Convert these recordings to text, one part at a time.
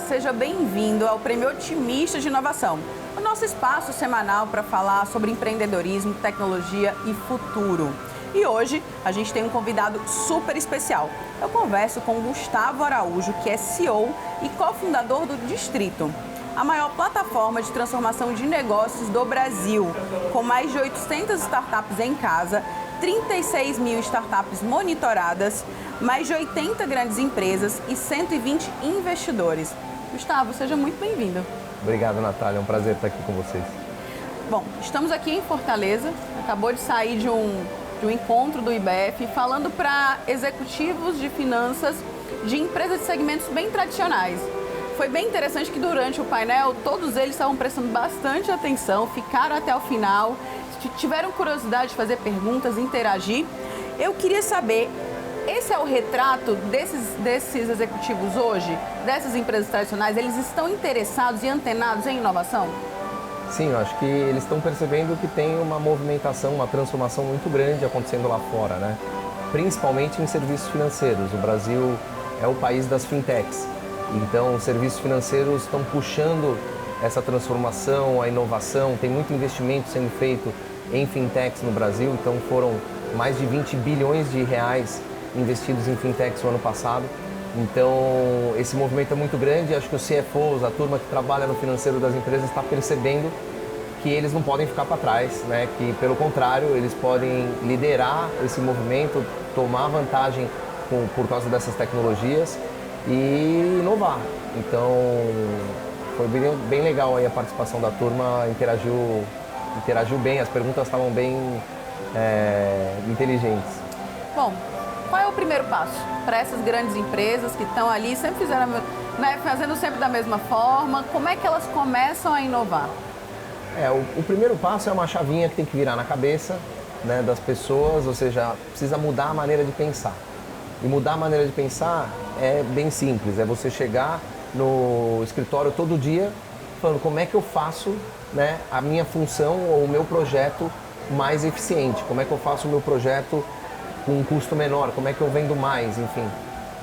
seja bem-vindo ao Prêmio Otimista de Inovação, o nosso espaço semanal para falar sobre empreendedorismo, tecnologia e futuro. E hoje a gente tem um convidado super especial. Eu converso com o Gustavo Araújo, que é CEO e cofundador do Distrito, a maior plataforma de transformação de negócios do Brasil, com mais de 800 startups em casa, 36 mil startups monitoradas, mais de 80 grandes empresas e 120 investidores. Gustavo, seja muito bem-vindo. Obrigado, Natália. É um prazer estar aqui com vocês. Bom, estamos aqui em Fortaleza, acabou de sair de um encontro do IBF, falando para executivos de finanças de empresas de segmentos bem tradicionais. Foi bem interessante que durante o painel, todos eles estavam prestando bastante atenção, ficaram até o final, tiveram curiosidade de fazer perguntas, interagir. Eu queria saber, esse é o retrato desses executivos hoje, dessas empresas tradicionais? Eles estão interessados e antenados em inovação? Sim, eu acho que eles estão percebendo que tem uma movimentação, uma transformação muito grande acontecendo lá fora, né? Principalmente em serviços financeiros. O Brasil é o país das fintechs. Então, os serviços financeiros estão puxando essa transformação, a inovação. Tem muito investimento sendo feito em fintechs no Brasil. Então, foram mais de 20 bilhões de reais investidos em fintechs no ano passado. Então, esse movimento é muito grande. Acho que os CFOs, a turma que trabalha no financeiro das empresas, está percebendo que eles não podem ficar para trás, né? Que, pelo contrário, eles podem liderar esse movimento, tomar vantagem por causa dessas tecnologias e inovar. Então, foi bem legal aí a participação da turma, interagiu bem, as perguntas estavam bem inteligentes. Bom, qual é o primeiro passo para essas grandes empresas que estão ali, sempre fizeram, né, fazendo sempre da mesma forma? Como é que elas começam a inovar? O primeiro passo é uma chavinha que tem que virar na cabeça, né, das pessoas, ou seja, precisa mudar a maneira de pensar. E mudar a maneira de pensar é bem simples, é você chegar no escritório todo dia falando como é que eu faço, né, a minha função ou o meu projeto mais eficiente, como é que eu faço o meu projeto com um custo menor, como é que eu vendo mais, enfim.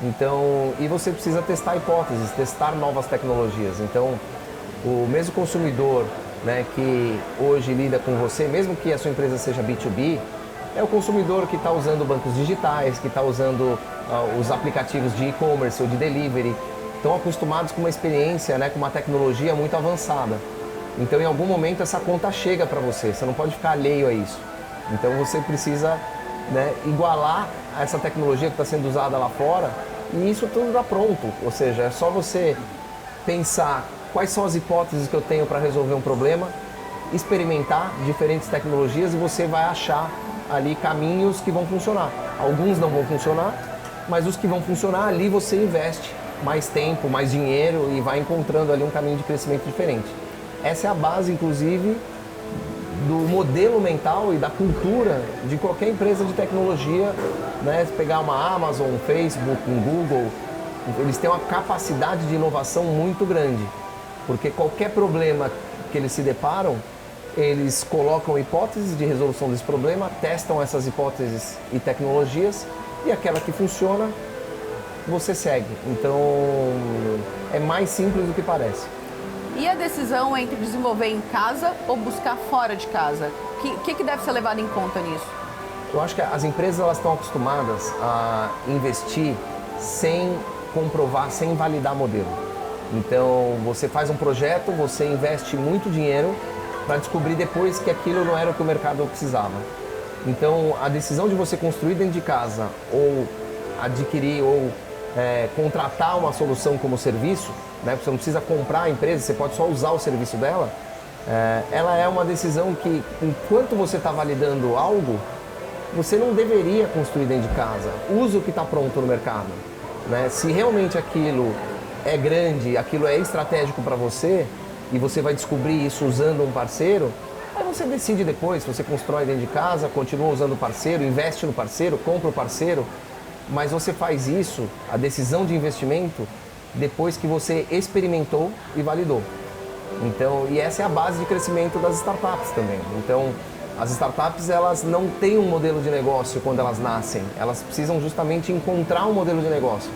Então, e você precisa testar hipóteses, testar novas tecnologias. Então, o mesmo consumidor, né, que hoje lida com você, mesmo que a sua empresa seja B2B, é o consumidor que está usando bancos digitais, que está usando os aplicativos de e-commerce ou de delivery, estão acostumados com uma experiência, né, com uma tecnologia muito avançada. Então, em algum momento, essa conta chega para você, você não pode ficar alheio a isso. Então, você precisa, né, igualar essa tecnologia que está sendo usada lá fora, e isso tudo está pronto. Ou seja, é só você pensar quais são as hipóteses que eu tenho para resolver um problema, experimentar diferentes tecnologias e você vai achar ali caminhos que vão funcionar. Alguns não vão funcionar, mas os que vão funcionar, ali você investe mais tempo, mais dinheiro e vai encontrando ali um caminho de crescimento diferente. Essa é a base, inclusive, do modelo mental e da cultura de qualquer empresa de tecnologia, né? Se pegar uma Amazon, um Facebook, um Google, eles têm uma capacidade de inovação muito grande, porque qualquer problema que eles se deparam, eles colocam hipóteses de resolução desse problema, testam essas hipóteses e tecnologias e aquela que funciona, você segue. Então, é mais simples do que parece. E a decisão entre desenvolver em casa ou buscar fora de casa? O que deve ser levado em conta nisso? Eu acho que as empresas elas estão acostumadas a investir sem comprovar, sem validar modelo. Então, você faz um projeto, você investe muito dinheiro para descobrir depois que aquilo não era o que o mercado precisava. Então, a decisão de você construir dentro de casa ou adquirir ou contratar uma solução como serviço, né? Você não precisa comprar a empresa, você pode só usar o serviço dela, ela é uma decisão que, enquanto você está validando algo, você não deveria construir dentro de casa. Use o que está pronto no mercado, né? Se realmente aquilo é grande, aquilo é estratégico para você, e você vai descobrir isso usando um parceiro, aí você decide depois, se você constrói dentro de casa, continua usando o parceiro, investe no parceiro, compra o parceiro, mas você faz isso, a decisão de investimento, depois que você experimentou e validou. Então, e essa é a base de crescimento das startups também. Então, as startups, elas não têm um modelo de negócio quando elas nascem, elas precisam justamente encontrar um modelo de negócio.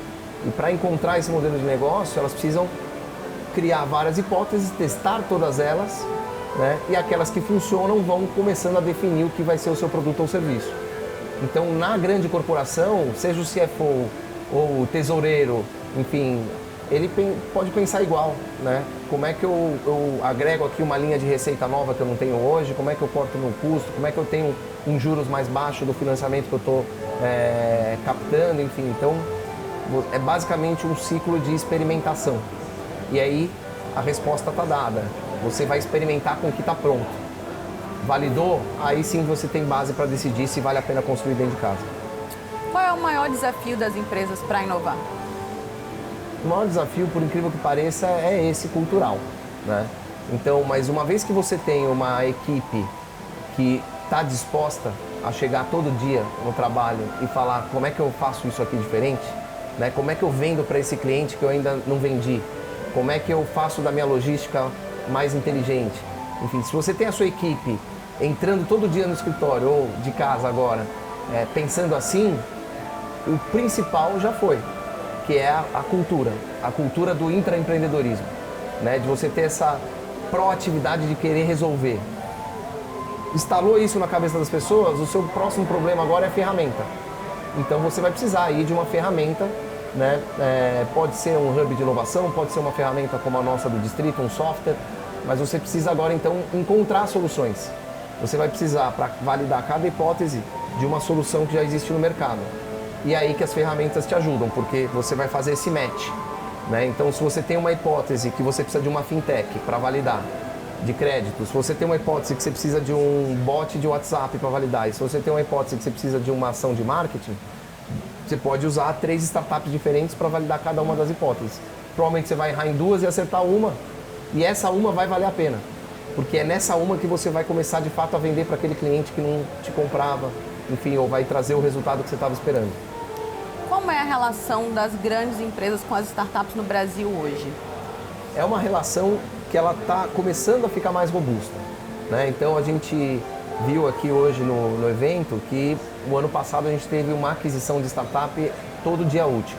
E para encontrar esse modelo de negócio, elas precisam criar várias hipóteses, testar todas elas, né? E aquelas que funcionam vão começando a definir o que vai ser o seu produto ou serviço. Então, na grande corporação, seja o CFO ou o tesoureiro, enfim, ele pode pensar igual, né? Como é que eu agrego aqui uma linha de receita nova que eu não tenho hoje? Como é que eu corto meu custo? Como é que eu tenho um juros mais baixo do financiamento que eu estou captando? Enfim, então é basicamente um ciclo de experimentação. E aí a resposta está dada. Você vai experimentar com o que está pronto. Validou? Aí sim você tem base para decidir se vale a pena construir dentro de casa. Qual é o maior desafio das empresas para inovar? O maior desafio, por incrível que pareça, é esse cultural, né? Então, mas uma vez que você tem uma equipe que está disposta a chegar todo dia no trabalho e falar como é que eu faço isso aqui diferente, né? Como é que eu vendo para esse cliente que eu ainda não vendi, como é que eu faço da minha logística mais inteligente. Enfim, se você tem a sua equipe entrando todo dia no escritório ou de casa agora, pensando assim, o principal já foi, que é a cultura do intraempreendedorismo, né? De você ter essa proatividade de querer resolver. Instalou isso na cabeça das pessoas, o seu próximo problema agora é a ferramenta. Então você vai precisar aí de uma ferramenta, né? Pode ser um hub de inovação, pode ser uma ferramenta como a nossa do Distrito, um software, mas você precisa agora então encontrar soluções. Você vai precisar, para validar cada hipótese, de uma solução que já existe no mercado. E é aí que as ferramentas te ajudam, porque você vai fazer esse match, né? Então, se você tem uma hipótese que você precisa de uma fintech para validar, de crédito, se você tem uma hipótese que você precisa de um bot de WhatsApp para validar, e se você tem uma hipótese que você precisa de uma ação de marketing, você pode usar 3 startups diferentes para validar cada uma das hipóteses. Provavelmente você vai errar em 2 e acertar uma, e essa uma vai valer a pena, porque é nessa uma que você vai começar de fato a vender para aquele cliente que não te comprava, enfim, ou vai trazer o resultado que você estava esperando. Como é a relação das grandes empresas com as startups no Brasil hoje? É uma relação que ela está começando a ficar mais robusta, né? Então a gente viu aqui hoje no evento que o ano passado a gente teve uma aquisição de startup todo dia útil.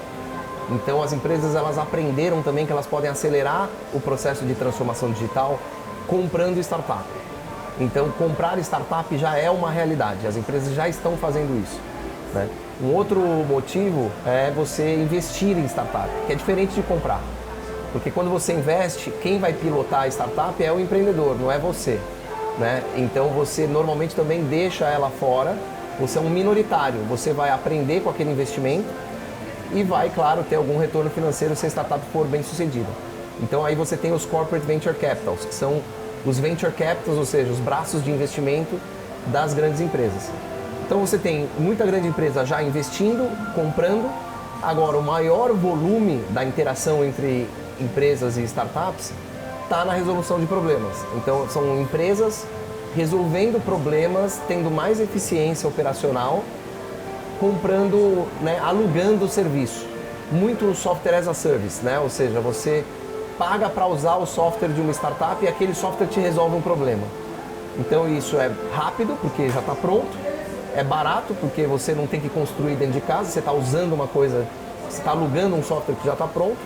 Então as empresas elas aprenderam também que elas podem acelerar o processo de transformação digital comprando startup. Então comprar startup já é uma realidade, as empresas já estão fazendo isso, né? Um outro motivo é você investir em startup, que é diferente de comprar. Porque quando você investe, quem vai pilotar a startup é o empreendedor, não é você, né? Então você normalmente também deixa ela fora, você é um minoritário, você vai aprender com aquele investimento e vai, claro, ter algum retorno financeiro se a startup for bem sucedida. Então aí você tem os Corporate Venture Capitals, que são os Venture Capitals, ou seja, os braços de investimento das grandes empresas. Então você tem muita grande empresa já investindo, comprando. Agora o maior volume da interação entre empresas e startups está na resolução de problemas. Então são empresas resolvendo problemas, tendo mais eficiência operacional, comprando, né, alugando o serviço. Muito software as a service, né? Ou seja, você paga para usar o software de uma startup e aquele software te resolve um problema. Então isso é rápido, porque já está pronto. É barato, porque você não tem que construir dentro de casa, você está usando uma coisa, você está alugando um software que já está pronto.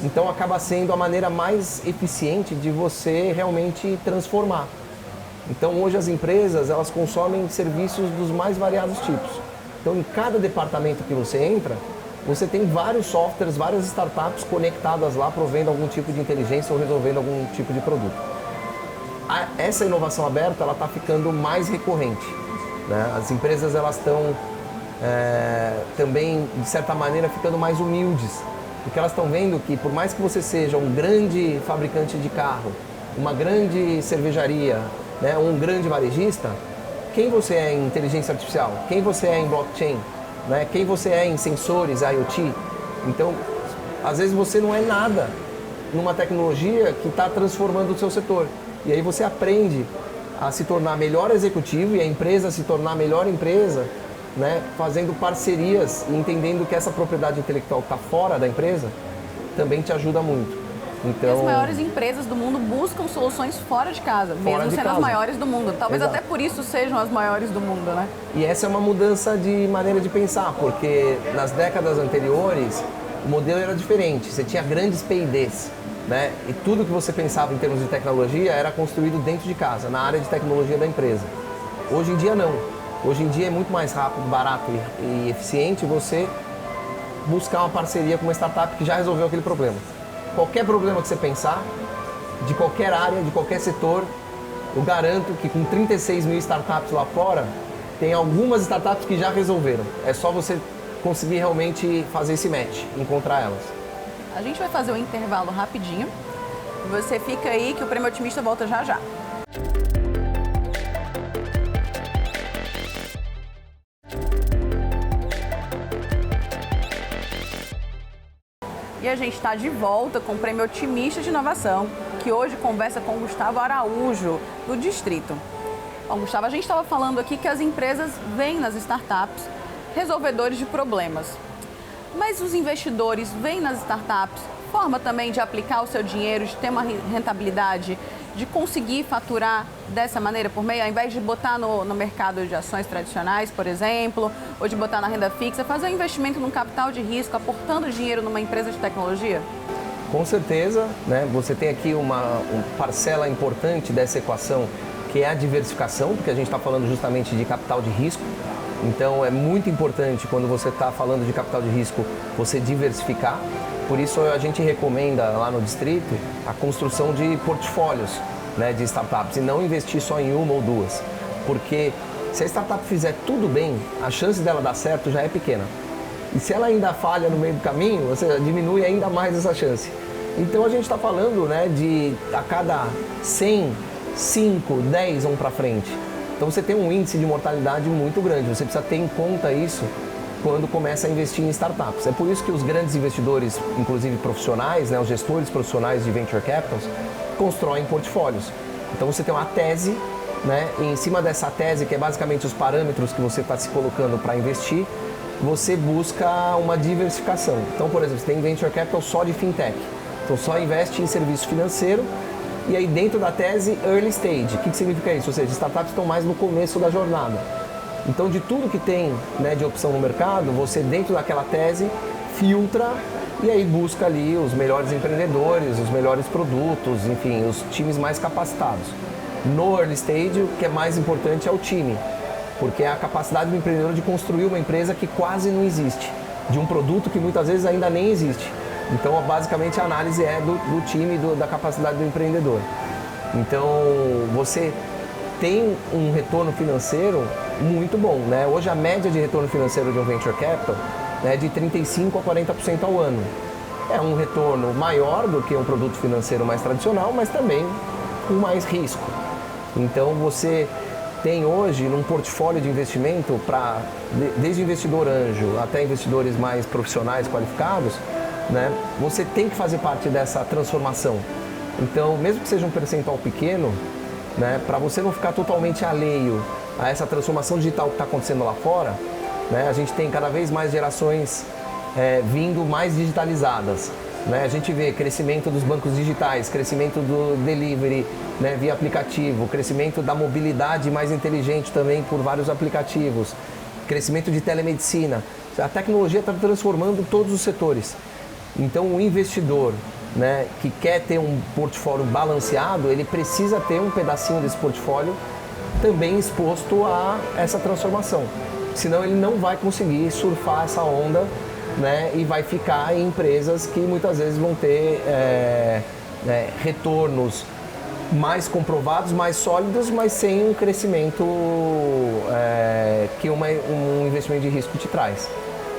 Então acaba sendo a maneira mais eficiente de você realmente transformar. Então hoje as empresas, elas consomem serviços dos mais variados tipos. Então em cada departamento que você entra, você tem vários softwares, várias startups conectadas lá, provendo algum tipo de inteligência ou resolvendo algum tipo de produto. Essa inovação aberta, ela está ficando mais recorrente, né? As empresas, elas estão também, de certa maneira, ficando mais humildes, porque elas estão vendo que, por mais que você seja um grande fabricante de carro, uma grande cervejaria, né, um grande varejista, quem você é em inteligência artificial, quem você é em blockchain, né, quem você é em sensores, IoT. Então, às vezes você não é nada numa tecnologia que está transformando o seu setor. E aí você aprende a se tornar melhor executivo e a empresa se tornar melhor empresa, né, fazendo parcerias e entendendo que essa propriedade intelectual que está fora da empresa também te ajuda muito. Então, e as maiores empresas do mundo buscam soluções fora de casa, mesmo sendo as maiores do mundo. Talvez até por isso sejam as maiores do mundo, né? E essa é uma mudança de maneira de pensar, porque nas décadas anteriores o modelo era diferente. Você tinha grandes P&Ds, né? E tudo que você pensava em termos de tecnologia era construído dentro de casa, na área de tecnologia da empresa. Hoje em dia não. Hoje em dia é muito mais rápido, barato e eficiente você buscar uma parceria com uma startup que já resolveu aquele problema. Qualquer problema que você pensar, de qualquer área, de qualquer setor, eu garanto que com 36 mil startups lá fora, tem algumas startups que já resolveram. É só você conseguir realmente fazer esse match, encontrar elas. A gente vai fazer um intervalo rapidinho. Você fica aí que o Prêmio Otimista volta já já. E a gente está de volta com o Prêmio Otimista de Inovação, que hoje conversa com o Gustavo Araújo, do Distrito. Bom, Gustavo, a gente estava falando aqui que as empresas veem nas startups resolvedores de problemas. Mas os investidores veem nas startups forma também de aplicar o seu dinheiro, de ter uma rentabilidade, de conseguir faturar dessa maneira por meio, ao invés de botar no mercado de ações tradicionais, por exemplo, ou de botar na renda fixa, fazer um investimento num capital de risco, aportando dinheiro numa empresa de tecnologia? Com certeza, né? Você tem aqui uma parcela importante dessa equação, que é a diversificação, porque a gente está falando justamente de capital de risco. Então é muito importante quando você está falando de capital de risco, você diversificar. Por isso a gente recomenda lá no Distrito a construção de portfólios, né, de startups e não investir só em uma ou duas. Porque se a startup fizer tudo bem, a chance dela dar certo já é pequena. E se ela ainda falha no meio do caminho, você diminui ainda mais essa chance. Então a gente está falando, né, de a cada 100, 5, 10 vão para frente. Então você tem um índice de mortalidade muito grande, você precisa ter em conta isso quando começa a investir em startups. É por isso que os grandes investidores, inclusive profissionais, né, os gestores profissionais de venture capitals, constroem portfólios. Então você tem uma tese, né, e em cima dessa tese, que é basicamente os parâmetros que você está se colocando para investir, você busca uma diversificação. Então, por exemplo, você tem venture capital só de fintech, então só investe em serviço financeiro. E aí dentro da tese, early stage. O que significa isso? Ou seja, startups estão mais no começo da jornada. Então de tudo que tem, né, de opção no mercado, você dentro daquela tese filtra e aí busca ali os melhores empreendedores, os melhores produtos, enfim, os times mais capacitados. No early stage, o que é mais importante é o time, porque é a capacidade do empreendedor de construir uma empresa que quase não existe, de um produto que muitas vezes ainda nem existe. Então, basicamente, a análise é do time, da capacidade do empreendedor. Então, você tem um retorno financeiro muito bom, né? Hoje, a média de retorno financeiro de um venture capital é de 35% a 40% ao ano. É um retorno maior do que um produto financeiro mais tradicional, mas também com mais risco. Então, você tem hoje, num portfólio de investimento, desde investidor anjo até investidores mais profissionais qualificados, né, você tem que fazer parte dessa transformação. Então, mesmo que seja um percentual pequeno, né, para você não ficar totalmente alheio a essa transformação digital que está acontecendo lá fora, né, a gente tem cada vez mais gerações vindo mais digitalizadas. Né, a gente vê crescimento dos bancos digitais, crescimento do delivery, né, via aplicativo, crescimento da mobilidade mais inteligente também por vários aplicativos, crescimento de telemedicina. A tecnologia está transformando todos os setores. Então, o investidor, né, que quer ter um portfólio balanceado, ele precisa ter um pedacinho desse portfólio também exposto a essa transformação. Senão, ele não vai conseguir surfar essa onda, né, e vai ficar em empresas que muitas vezes vão ter retornos mais comprovados, mais sólidos, mas sem um crescimento que um investimento de risco te traz.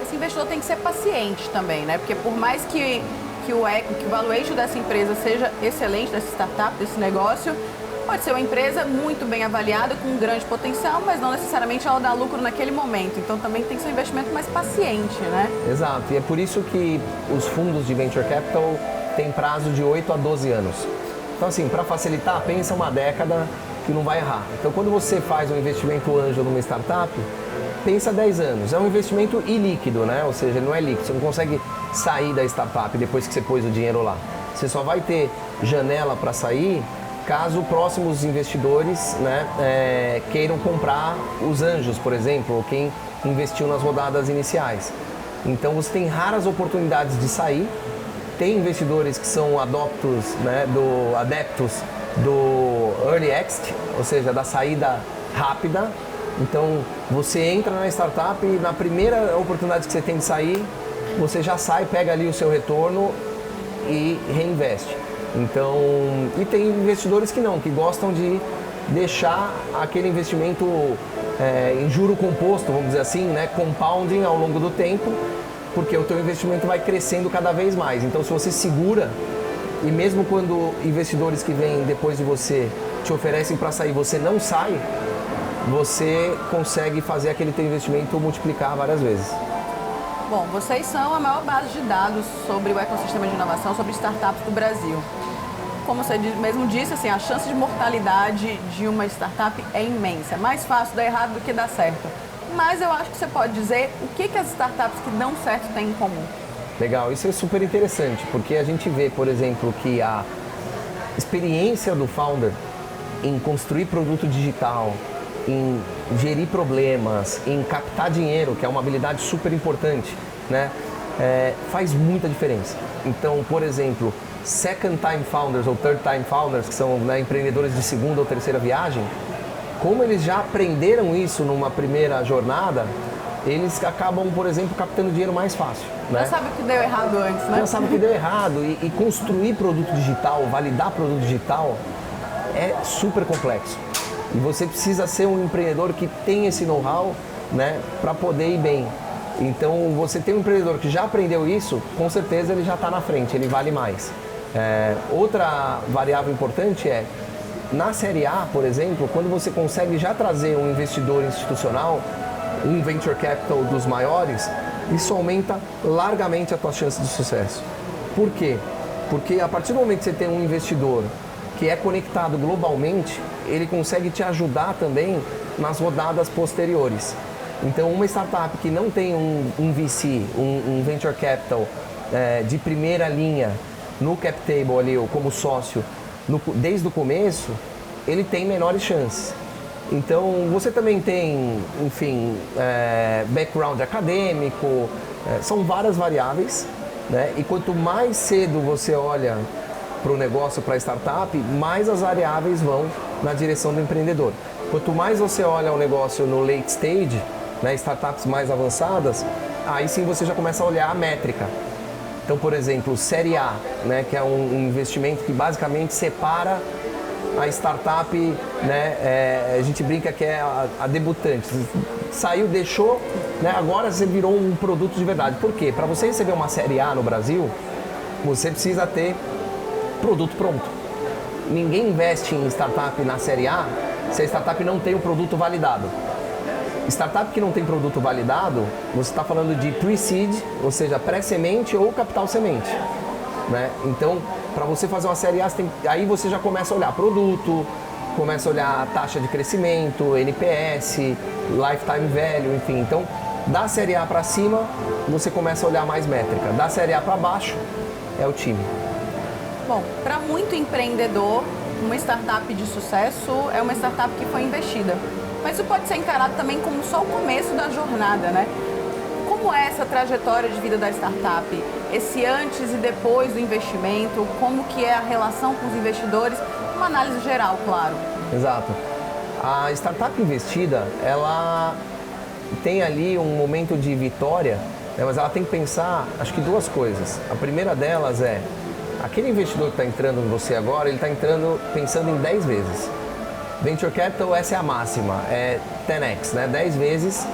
Esse investidor tem que ser paciente também, né? Porque por mais que o valuation dessa empresa seja excelente, dessa startup, desse negócio, pode ser uma empresa muito bem avaliada, com um grande potencial, mas não necessariamente ela dá lucro naquele momento. Então também tem que ser um investimento mais paciente, né? Exato, e é por isso que os fundos de Venture Capital têm prazo de 8 a 12 anos. Então assim, para facilitar, pensa uma década que não vai errar. Então quando você faz um investimento anjo numa startup, pensa 10 anos. É um investimento ilíquido, né? Ou seja, ele não é líquido. Você não consegue sair da startup depois que você pôs o dinheiro lá. Você só vai ter janela para sair caso próximos investidores, né, queiram comprar os anjos, por exemplo, ou quem investiu nas rodadas iniciais. Então você tem raras oportunidades de sair, tem investidores que são adeptos do early exit, ou seja, da saída rápida. Então, você entra na startup e na primeira oportunidade que você tem de sair, você já sai, pega ali o seu retorno e reinveste. Então, e tem investidores que não, que gostam de deixar aquele investimento em juro composto, vamos dizer assim, né, compounding ao longo do tempo, porque o teu investimento vai crescendo cada vez mais. Então, se você segura, e mesmo quando investidores que vêm depois de você te oferecem para sair, você não sai, você consegue fazer aquele teu investimento multiplicar várias vezes. Bom, vocês são a maior base de dados sobre o ecossistema de inovação, sobre startups do Brasil. Como você mesmo disse, assim, a chance de mortalidade de uma startup é imensa. É mais fácil dar errado do que dar certo. Mas eu acho que você pode dizer o que as startups que dão certo têm em comum. Legal, isso é super interessante, porque a gente vê, por exemplo, que a experiência do founder em construir produto digital, em gerir problemas, em captar dinheiro, que é uma habilidade super importante, né? Faz muita diferença. Então, por exemplo, second time founders ou third time founders, que são, né, empreendedores de segunda ou terceira viagem, como eles já aprenderam isso numa primeira jornada, eles acabam, por exemplo, captando dinheiro mais fácil. Já sabe o que deu errado antes, né? Já sabe o que deu errado. E construir produto digital, validar produto digital é super complexo. E você precisa ser um empreendedor que tem esse know-how, né, para poder ir bem. Então, você tem um empreendedor que já aprendeu isso, com certeza ele já está na frente, ele vale mais. Outra variável importante é, na Série A, por exemplo, quando você consegue já trazer um investidor institucional, um venture capital dos maiores, isso aumenta largamente a tua chance de sucesso. Por quê? Porque a partir do momento que você tem um investidor que é conectado globalmente, ele consegue te ajudar também nas rodadas posteriores. Então, uma startup que não tem um VC, um venture capital de primeira linha no cap table ali, ou como sócio, desde o começo, ele tem menores chances. Então, você também tem, enfim, background acadêmico, são várias variáveis, né? E quanto mais cedo você olha para o negócio, para a startup, mais as variáveis vão na direção do empreendedor. Quanto mais você olha o negócio no late stage, né, startups mais avançadas, aí sim você já começa a olhar a métrica. Então, por exemplo, Série A, né, que é um investimento que basicamente separa a startup, né, a gente brinca que é a debutante. Saiu, deixou, né, agora você virou um produto de verdade. Por quê? Para você receber uma Série A no Brasil, você precisa ter produto pronto. Ninguém investe em startup na Série A se a startup não tem o produto validado. Startup que não tem produto validado, você está falando de pre-seed, ou seja, pré-semente ou capital semente, né? Então, para você fazer uma Série A, aí você já começa a olhar produto, começa a olhar a taxa de crescimento, NPS, lifetime value, enfim. Então, da Série A para cima, você começa a olhar mais métrica. Da Série A para baixo, é o time. Bom, para muito empreendedor, uma startup de sucesso é uma startup que foi investida. Mas isso pode ser encarado também como só o começo da jornada, né? Como é essa trajetória de vida da startup? Esse antes e depois do investimento, como que é a relação com os investidores? Uma análise geral, claro. Exato. A startup investida, ela tem ali um momento de vitória, né? Mas ela tem que pensar, acho que duas coisas. A primeira delas é, aquele investidor que está entrando em você agora, ele está entrando pensando em 10 vezes. Venture Capital, essa é a máxima, é 10x, né? 10 vezes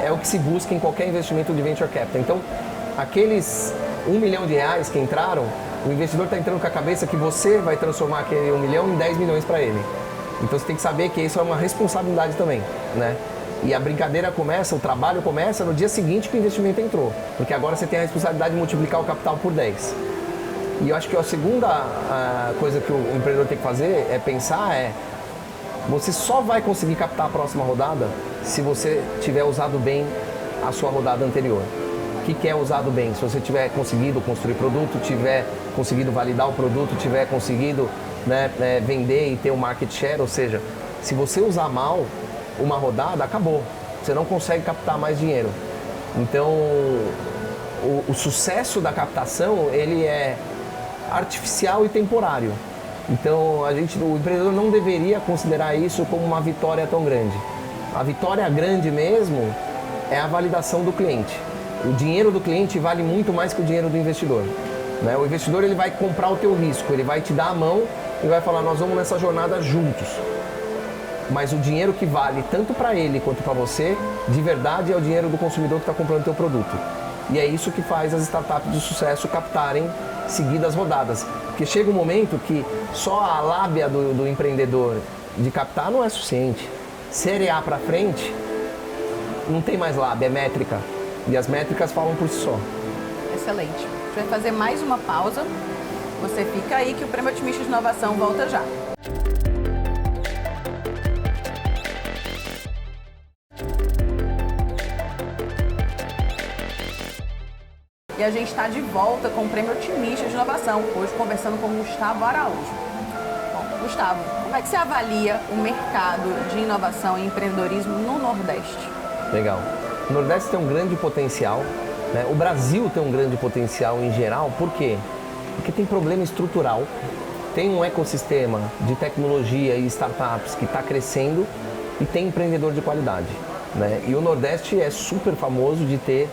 é o que se busca em qualquer investimento de Venture Capital. Então, aqueles R$1 milhão que entraram, o investidor está entrando com a cabeça que você vai transformar aquele 1 milhão em 10 milhões para ele. Então, você tem que saber que isso é uma responsabilidade também, né? E a brincadeira começa, o trabalho começa no dia seguinte que o investimento entrou, porque agora você tem a responsabilidade de multiplicar o capital por 10. E eu acho que a segunda coisa que o empreendedor tem que fazer é pensar você só vai conseguir captar a próxima rodada se você tiver usado bem a sua rodada anterior. O que é usado bem? Se você tiver conseguido construir produto, tiver conseguido validar o produto, tiver conseguido, né, vender e ter um market share, ou seja, se você usar mal uma rodada, acabou. Você não consegue captar mais dinheiro. Então, o sucesso da captação, ele é artificial e temporário. Então, o empreendedor não deveria considerar isso como uma vitória tão grande. A vitória grande mesmo é a validação do cliente. O dinheiro do cliente vale muito mais que o dinheiro do investidor, né? O investidor ele vai comprar o teu risco, ele vai te dar a mão e vai falar, nós vamos nessa jornada juntos. Mas o dinheiro que vale tanto para ele quanto para você, de verdade, é o dinheiro do consumidor que está comprando o teu produto. E é isso que faz as startups de sucesso captarem seguidas rodadas. Porque chega um momento que só a lábia do empreendedor de captar não é suficiente. Série A para frente, não tem mais lábia, é métrica. E as métricas falam por si só. Excelente. A gente vai fazer mais uma pausa. Você fica aí que o Prêmio Otimista de Inovação volta já. E a gente está de volta com o Prêmio Otimista de Inovação, hoje conversando com o Gustavo Araújo. Bom, Gustavo, como é que você avalia o mercado de inovação e empreendedorismo no Nordeste? Legal. O Nordeste tem um grande potencial, né? O Brasil tem um grande potencial em geral, por quê? Porque tem problema estrutural, tem um ecossistema de tecnologia e startups que está crescendo e tem empreendedor de qualidade, né? E o Nordeste é super famoso de ter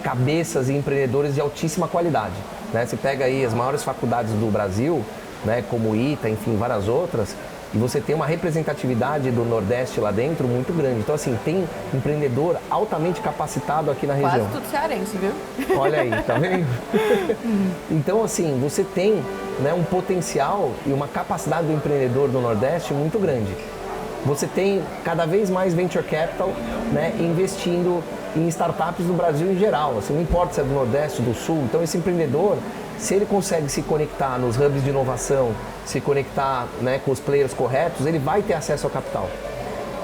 cabeças e empreendedores de altíssima qualidade, né? Você pega aí as maiores faculdades do Brasil, né, como o ITA, enfim, várias outras, e você tem uma representatividade do Nordeste lá dentro muito grande. Então, assim, tem empreendedor altamente capacitado aqui na região. Quase tudo cearense, viu? Olha aí, tá vendo? Então, assim, você tem, né, um potencial e uma capacidade do empreendedor do Nordeste muito grande. Você tem cada vez mais venture capital, né, investindo em startups do Brasil em geral. Assim, não importa se é do Nordeste, do Sul. Então, esse empreendedor, se ele consegue se conectar nos hubs de inovação, se conectar, né, com os players corretos, ele vai ter acesso ao capital.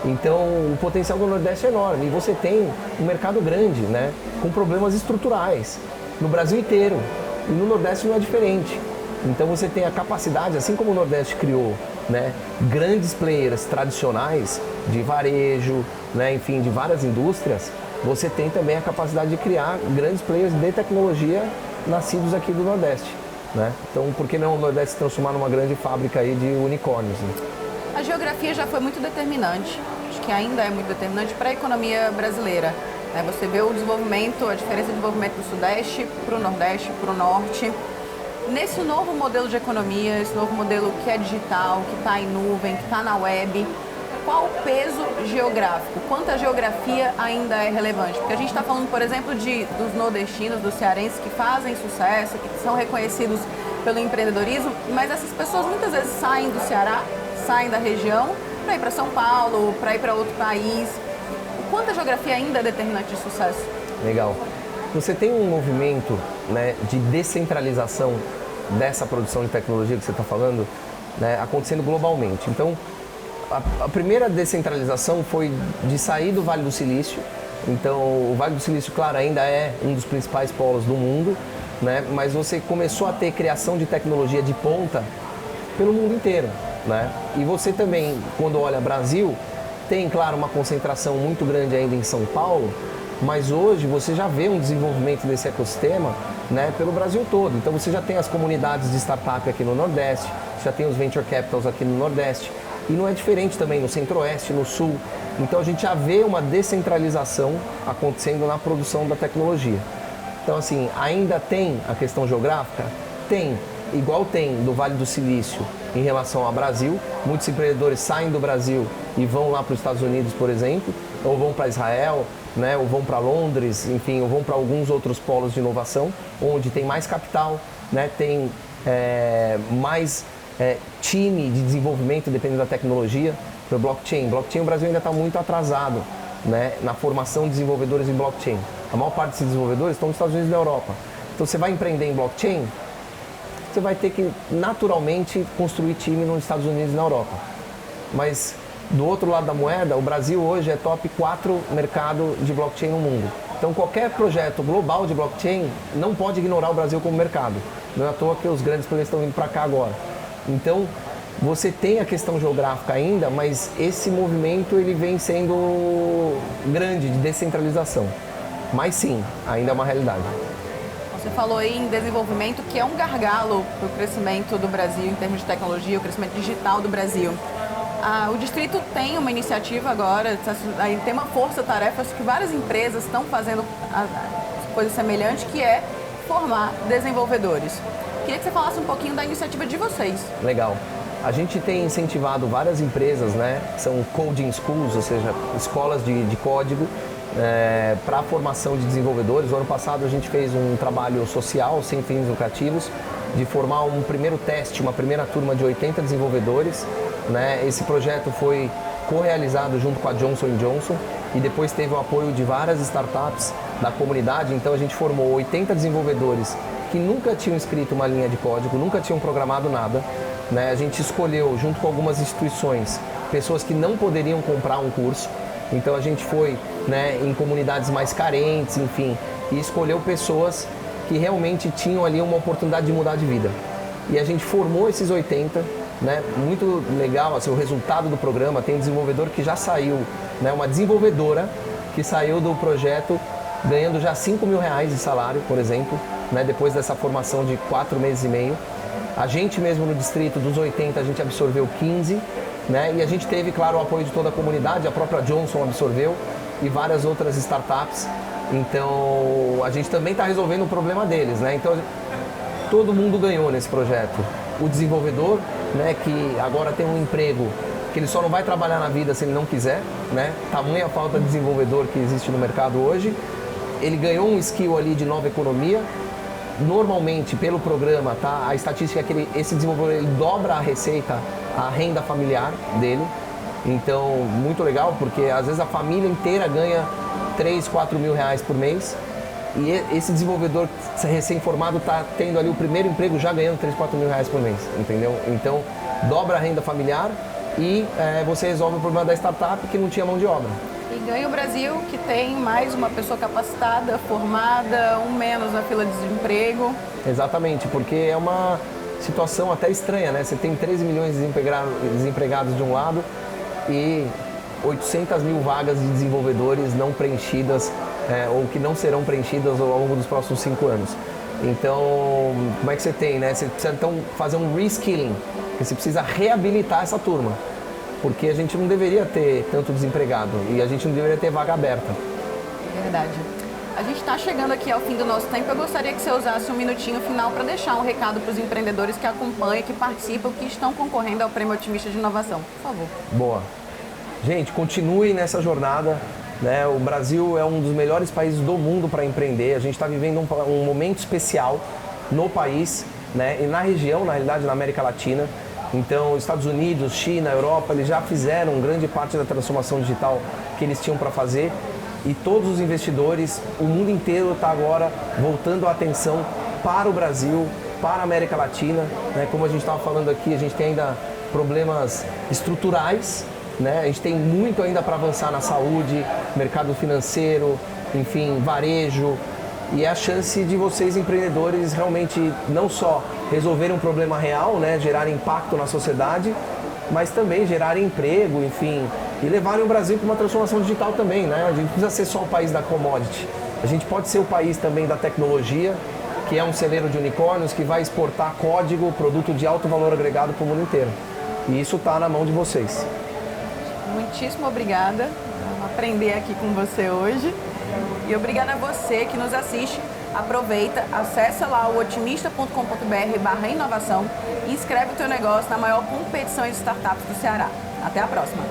Então, o potencial do Nordeste é enorme. E você tem um mercado grande, né, com problemas estruturais no Brasil inteiro. E no Nordeste não é diferente. Então, você tem a capacidade, assim como o Nordeste criou, né, grandes players tradicionais de varejo, né, enfim, de várias indústrias, você tem também a capacidade de criar grandes players de tecnologia nascidos aqui do Nordeste, né? Então, por que não o Nordeste se transformar numa grande fábrica aí de unicórnios, né? A geografia já foi muito determinante, acho que ainda é muito determinante para a economia brasileira, né? Você vê o desenvolvimento, a diferença de desenvolvimento do Sudeste para o Nordeste, para o Norte. Nesse novo modelo de economia, esse novo modelo que é digital, que está em nuvem, que está na web, qual o peso geográfico? Quanta geografia ainda é relevante? Porque a gente está falando, por exemplo, dos nordestinos, dos cearenses que fazem sucesso, que são reconhecidos pelo empreendedorismo, mas essas pessoas muitas vezes saem do Ceará, saem da região, para ir para São Paulo, para ir para outro país. Quanta geografia ainda é determinante de sucesso? Legal. Você tem um movimento, né, de descentralização dessa produção de tecnologia que você está falando, né, acontecendo globalmente. Então, a primeira descentralização foi de sair do Vale do Silício. Então, o Vale do Silício, claro, ainda é um dos principais polos do mundo, né? Mas você começou a ter criação de tecnologia de ponta pelo mundo inteiro, né? E você também, quando olha Brasil, tem, claro, uma concentração muito grande ainda em São Paulo, mas hoje você já vê um desenvolvimento desse ecossistema, né, pelo Brasil todo. Então, você já tem as comunidades de startup aqui no Nordeste, já tem os venture capitals aqui no Nordeste. E não é diferente também no Centro-Oeste, no Sul. Então a gente já vê uma descentralização acontecendo na produção da tecnologia. Então, assim, ainda tem a questão geográfica? Tem. Igual tem do Vale do Silício em relação ao Brasil. Muitos empreendedores saem do Brasil e vão lá para os Estados Unidos, por exemplo, ou vão para Israel, né, ou vão para Londres, enfim, ou vão para alguns outros polos de inovação, onde tem mais capital, né, tem mais time de desenvolvimento, dependendo da tecnologia. Para o blockchain, o Brasil ainda está muito atrasado, né, na formação de desenvolvedores em blockchain. A maior parte desses desenvolvedores estão nos Estados Unidos e na Europa. Então, você vai empreender em blockchain, você vai ter que naturalmente construir time nos Estados Unidos e na Europa. Mas do outro lado da moeda, o Brasil hoje é top 4 mercado de blockchain no mundo. Então, qualquer projeto global de blockchain não pode ignorar o Brasil como mercado. Não é à toa que os grandes players estão vindo para cá agora. Então, você tem a questão geográfica ainda, mas esse movimento ele vem sendo grande, de descentralização. Mas sim, ainda é uma realidade. Com Você falou aí em desenvolvimento, que é um gargalo para o crescimento do Brasil em termos de tecnologia, o crescimento digital do Brasil. O Distrito tem uma iniciativa agora, tem uma força-tarefa que várias empresas estão fazendo coisa semelhante, que é formar desenvolvedores. Queria que você falasse um pouquinho da iniciativa de vocês. Legal. A gente tem incentivado várias empresas, né? São coding schools, ou seja, escolas de código para a formação de desenvolvedores. O ano passado a gente fez um trabalho social, sem fins lucrativos, de formar um primeiro teste, uma primeira turma de 80 desenvolvedores. Né? Esse projeto foi co-realizado junto com a Johnson & Johnson e depois teve o apoio de várias startups da comunidade. Então a gente formou 80 desenvolvedores que nunca tinham escrito uma linha de código, nunca tinham programado nada. Né? A gente escolheu, junto com algumas instituições, pessoas que não poderiam comprar um curso. Então a gente foi, né, em comunidades mais carentes, enfim, e escolheu pessoas que realmente tinham ali uma oportunidade de mudar de vida. E a gente formou esses 80, né, muito legal, assim, o resultado do programa. Tem um desenvolvedor que já saiu, né, uma desenvolvedora que saiu do projeto ganhando já R$5.000 de salário, por exemplo, né, depois dessa formação de 4 meses e meio. A gente mesmo no distrito, dos 80, a gente absorveu 15, né, e a gente teve, claro, o apoio de toda a comunidade, a própria Johnson absorveu e várias outras startups. Então, a gente também está resolvendo o problema deles, né? Então, todo mundo ganhou nesse projeto. O desenvolvedor, né, que agora tem um emprego que ele só não vai trabalhar na vida se ele não quiser, né? Tamanha falta de desenvolvedor que existe no mercado hoje. Ele ganhou um skill ali de nova economia. Normalmente, pelo programa, tá? A estatística é que esse desenvolvedor ele dobra a receita, a renda familiar dele. Então, muito legal, porque às vezes a família inteira ganha R$3.000, R$4.000 por mês. E esse desenvolvedor recém-formado está tendo ali o primeiro emprego já ganhando R$3.000, R$4.000 por mês, entendeu? Então, dobra a renda familiar e você resolve o problema da startup que não tinha mão de obra. E ganha o Brasil, que tem mais uma pessoa capacitada, formada, um menos na fila de desemprego. Exatamente, porque é uma situação até estranha, né? Você tem 13 milhões de desempregados de um lado e 800 mil vagas de desenvolvedores não preenchidas ou que não serão preenchidas ao longo dos próximos 5 anos. Então, como é que você tem, né? Você precisa então fazer um reskilling, que você precisa reabilitar essa turma. Porque a gente não deveria ter tanto desempregado e a gente não deveria ter vaga aberta. Verdade. A gente está chegando aqui ao fim do nosso tempo. Eu gostaria que você usasse um minutinho final para deixar um recado para os empreendedores que acompanham, que participam, que estão concorrendo ao Prêmio Otimista de Inovação. Por favor. Boa. Gente, continue nessa jornada. Né? O Brasil é um dos melhores países do mundo para empreender. A gente está vivendo um momento especial no país, né? E na região, na realidade, na América Latina. Então, Estados Unidos, China, Europa, eles já fizeram grande parte da transformação digital que eles tinham para fazer. E todos os investidores, o mundo inteiro está agora voltando a atenção para o Brasil, para a América Latina. Né? Como a gente estava falando aqui, a gente tem ainda problemas estruturais, né? A gente tem muito ainda para avançar na saúde, mercado financeiro, enfim, varejo. E é a chance de vocês, empreendedores, realmente não só resolverem um problema real, né, gerar impacto na sociedade, mas também gerar emprego, enfim, e levarem o Brasil para uma transformação digital também, né? A gente não precisa ser só o país da commodity. A gente pode ser o país também da tecnologia, que é um celeiro de unicórnios que vai exportar código, produto de alto valor agregado para o mundo inteiro. E isso está na mão de vocês. Muitíssimo obrigada. Vamos aprender aqui com você hoje. E obrigada a você que nos assiste. Aproveita, acessa lá o otimista.com.br/inovação e inscreve o teu negócio na maior competição de startups do Ceará. Até a próxima!